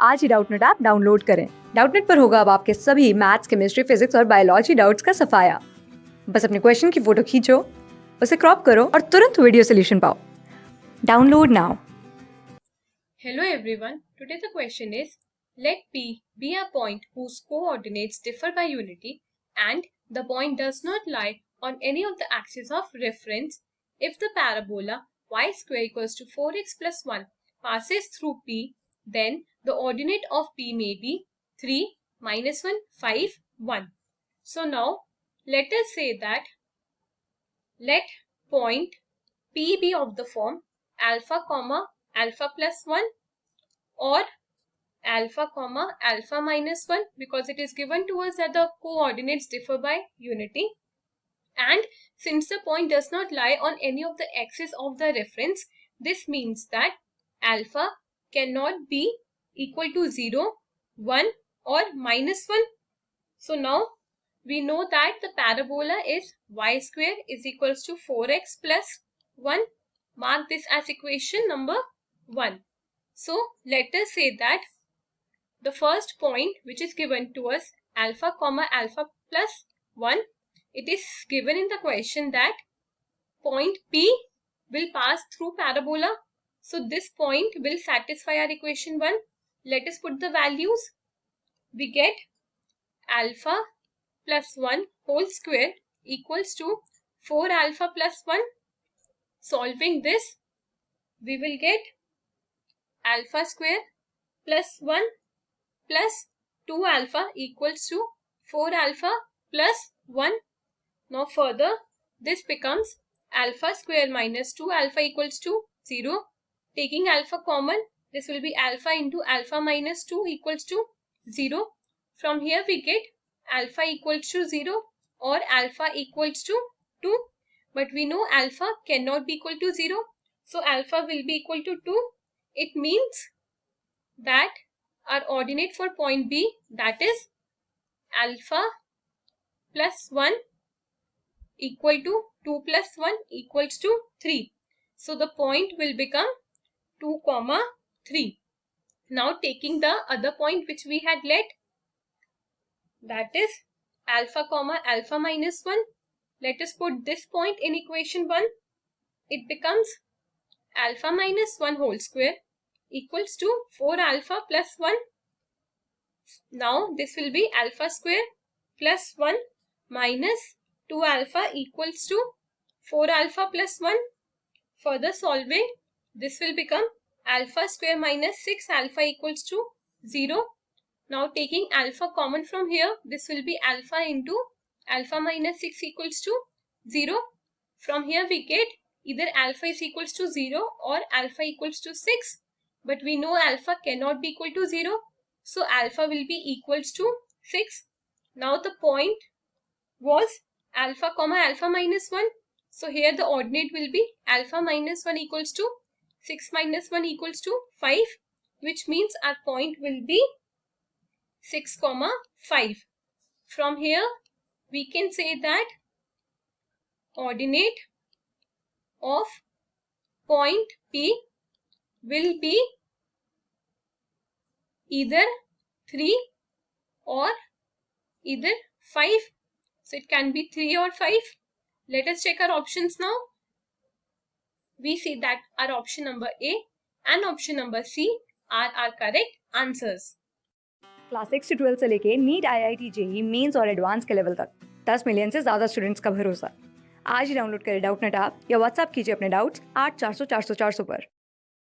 आज ही Doubtnut app download करें। Doubtnut पर होगा अब आपके सभी मैथ्स, केमिस्ट्री, फिजिक्स और बायोलॉजी डाउट्स का सफाया। बस अपने क्वेश्चन की फोटो खींचो, उसे क्रॉप करो और तुरंत वीडियो सोल्यूशन पाओ। Download now. Hello everyone, today the question is, let P be a point whose coordinates differ by unity and the point does not lie on any of the axes of reference if the parabola y square equals to 4x plus 1 passes through P, then the ordinate of P may be 3, minus 1, 5, 1. So now let us say that let point P be of the form alpha comma alpha plus 1 or alpha comma alpha minus 1, because it is given to us that the coordinates differ by unity, and since the point does not lie on any of the axes of the reference, this means that alpha cannot be equal to 0, 1 or minus 1. So now we know that the parabola is y square is equals to 4x plus 1. Mark this as equation number 1. So let us say that the first point which is given to us alpha comma alpha plus 1, it is given in the question that point P will pass through parabola. So this point will satisfy our equation 1. Let us put the values. We get alpha plus 1 whole square equals to 4 alpha plus 1. Solving this, we will get alpha square plus 1 plus 2 alpha equals to 4 alpha plus 1. Now further, this becomes alpha square minus 2 alpha equals to 0. Taking alpha common, this will be alpha into alpha minus 2 equals to 0. From here we get alpha equals to 0 or alpha equals to 2. But we know alpha cannot be equal to 0. So alpha will be equal to 2. It means that our ordinate for point B, that is alpha plus 1 equal to 2 plus 1 equals to 3. So the point will become 2 comma 3. Now taking the other point which we had let, that is alpha comma alpha minus 1. Let us put this point in equation 1. It becomes alpha minus 1 whole square equals to 4 alpha plus 1. Now this will be alpha square plus 1 minus 2 alpha equals to 4 alpha plus 1. Further solving, this will become alpha square minus 6 alpha equals to 0. Now taking alpha common from here, this will be alpha into alpha minus 6 equals to 0. From here we get either alpha is equals to 0 or alpha equals to 6. But we know alpha cannot be equal to 0. So alpha will be equals to 6. Now the point was alpha comma alpha minus 1. So here the ordinate will be alpha minus 1 equals to 6 minus 1 equals to 5. Which means our point will be 6 comma 5. From here we can say that ordinate of point P will be either 3 or either 5. So it can be 3 or 5. Let us check our options now. We see that our option number A and option number C are our correct answers. Class 6 से 12 से लेके NEET, IIT JEE mains और advance के level तक 10 million से ज्यादा students का भरोसा। आज ही डाउनलोड करें डाउटनेट ऐप या व्हाट्सएप कीजिए अपने डाउट्स 8400 400 400 पर।